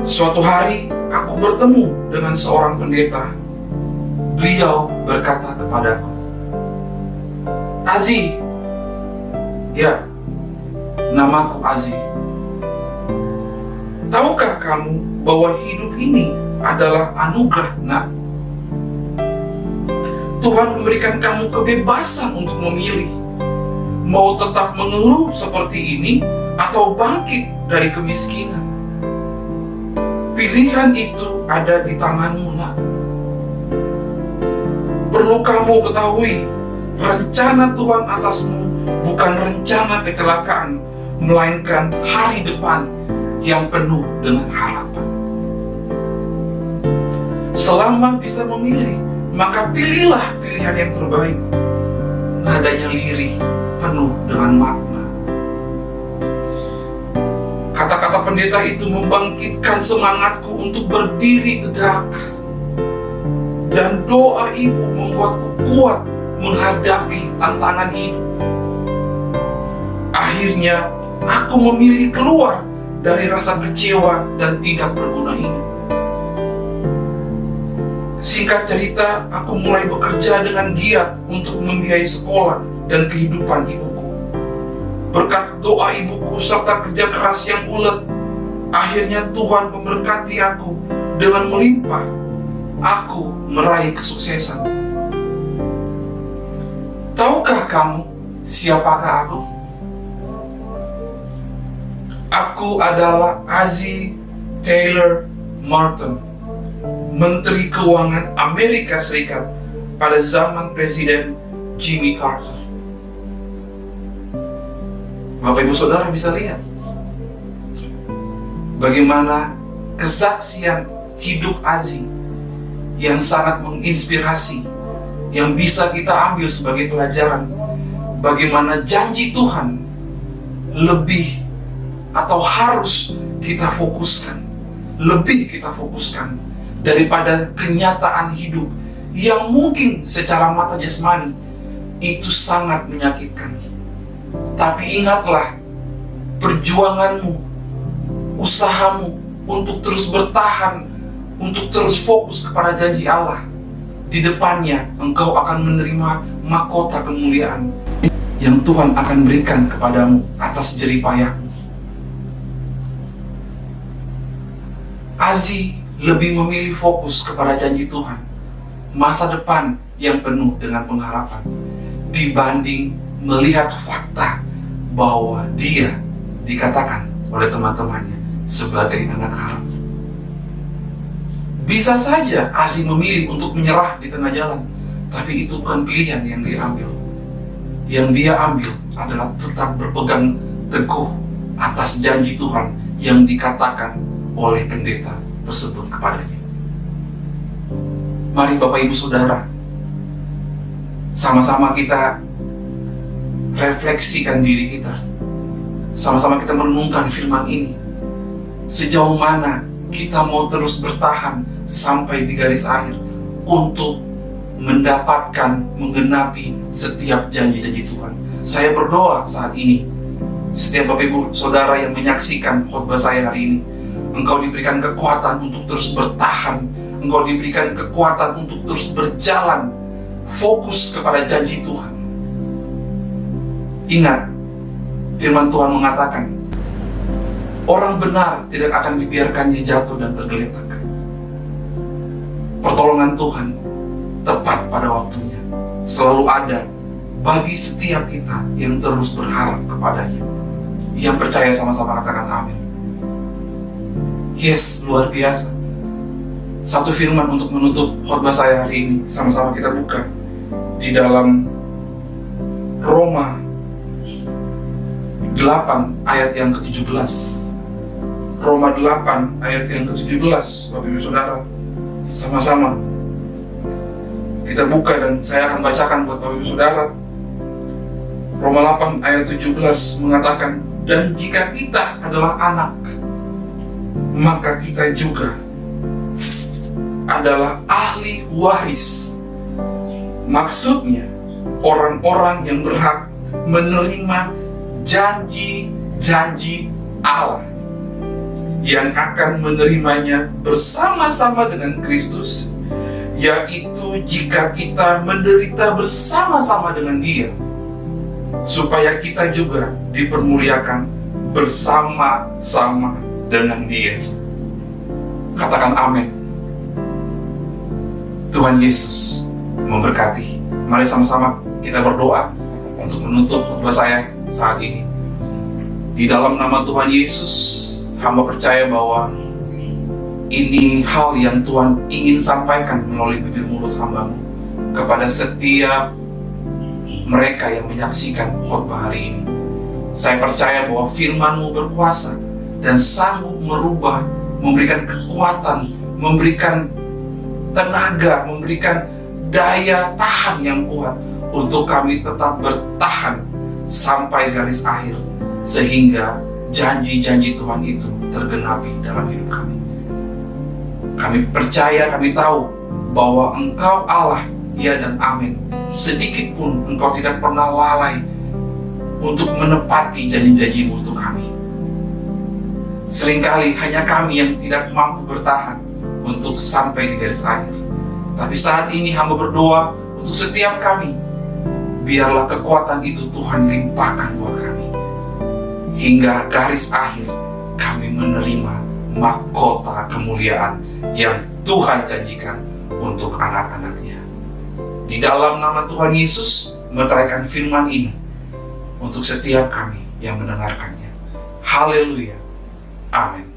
Suatu hari, aku bertemu dengan seorang pendeta. Beliau berkata kepadaku, "Azi." "Ya, namaku Azi." "Tahukah kamu bahwa hidup ini adalah anugerah, nak? Tuhan memberikan kamu kebebasan untuk memilih, mau tetap mengeluh seperti ini atau bangkit dari kemiskinan. Pilihan itu ada di tanganmu, nak. Perlu kamu ketahui, rencana Tuhan atasmu bukan rencana kecelakaan, melainkan hari depan yang penuh dengan harapan. Selama bisa memilih, maka pilihlah pilihan yang terbaik." Nadanya lirih, penuh dengan makna. Kata-kata pendeta itu membangkitkan semangatku untuk berdiri tegak. Dan doa ibu membuatku kuat menghadapi tantangan hidup. Akhirnya, aku memilih keluar dari rasa kecewa dan tidak berguna ini. Singkat cerita, aku mulai bekerja dengan giat untuk membiayai sekolah dan kehidupan ibuku. Berkat doa ibuku serta kerja keras yang ulet, akhirnya Tuhan memberkati aku dengan melimpah. Aku meraih kesuksesan. Tahukah kamu siapakah aku? Aku adalah Ozzie Taylor Martin, Menteri Keuangan Amerika Serikat pada zaman Presiden Jimmy Carter. Bapak Ibu Saudara bisa lihat bagaimana kesaksian hidup Ozzie yang sangat menginspirasi, yang bisa kita ambil sebagai pelajaran bagaimana janji Tuhan lebih atau harus kita fokuskan, lebih kita fokuskan daripada kenyataan hidup yang mungkin secara mata jasmani itu sangat menyakitkan. Tapi ingatlah, perjuanganmu, usahamu untuk terus bertahan, untuk terus fokus kepada janji Allah, di depannya engkau akan menerima mahkota kemuliaan yang Tuhan akan berikan kepadamu atas jerih payahmu. Ozzie lebih memilih fokus kepada janji Tuhan, masa depan yang penuh dengan pengharapan, dibanding melihat fakta bahwa dia dikatakan oleh teman-temannya sebagai anak haram. Bisa saja Ozzie memilih untuk menyerah di tengah jalan, tapi itu bukan pilihan yang dia ambil. Yang dia ambil adalah tetap berpegang teguh atas janji Tuhan yang dikatakan oleh pendeta tersebut kepadanya. Mari Bapak Ibu Saudara, sama-sama kita refleksikan diri kita. Sama-sama kita merenungkan firman ini. Sejauh mana kita mau terus bertahan sampai di garis akhir untuk mendapatkan, menggenapi setiap janji-janji Tuhan. Saya berdoa saat ini, setiap Bapak Ibu Saudara yang menyaksikan khotbah saya hari ini, engkau diberikan kekuatan untuk terus bertahan, engkau diberikan kekuatan untuk terus berjalan, fokus kepada janji Tuhan. Ingat, firman Tuhan mengatakan, orang benar tidak akan dibiarkannya jatuh dan tergeletak. Pertolongan Tuhan tepat pada waktunya, selalu ada bagi setiap kita yang terus berharap kepadanya. Yang percaya sama-sama katakan amin. Yes, luar biasa. Satu firman untuk menutup khotbah saya hari ini, sama-sama kita buka di dalam Roma 8 ayat yang ke-17. Roma 8 ayat yang ke-17, Bapak Ibu Saudara. Sama-sama kita buka dan saya akan bacakan buat Bapak Ibu Saudara. Roma 8 ayat 17 mengatakan, dan jika kita adalah anak, maka kita juga adalah ahli waris. Maksudnya, orang-orang yang berhak menerima janji-janji Allah, yang akan menerimanya bersama-sama dengan Kristus, yaitu jika kita menderita bersama-sama dengan Dia, supaya kita juga dipermuliakan bersama-sama dengan Dia. Katakan amin. Tuhan Yesus memberkati. Mari sama-sama kita berdoa untuk menutup khotbah saya saat ini. Di dalam nama Tuhan Yesus, hamba percaya bahwa ini hal yang Tuhan ingin sampaikan melalui bibir mulut hamba-Mu kepada setiap mereka yang menyaksikan khotbah hari ini. Saya percaya bahwa firman-Mu berkuasa dan sanggup merubah, memberikan kekuatan, memberikan tenaga, memberikan daya tahan yang kuat untuk kami tetap bertahan sampai garis akhir, sehingga janji-janji Tuhan itu tergenapi dalam hidup kami. Kami percaya, kami tahu bahwa Engkau Allah, ya dan amin. Sedikit pun Engkau tidak pernah lalai untuk menepati janji-janji-Mu untuk kami. Seringkali hanya kami yang tidak mampu bertahan untuk sampai di garis akhir. Tapi saat ini hamba berdoa untuk setiap kami, biarlah kekuatan itu Tuhan limpahkan buat kami. hingga garis akhir kami menerima mahkota kemuliaan yang Tuhan janjikan untuk anak-anaknya. Di dalam nama Tuhan Yesus, meteraikan firman ini untuk setiap kami yang mendengarkannya. Haleluya. Amin.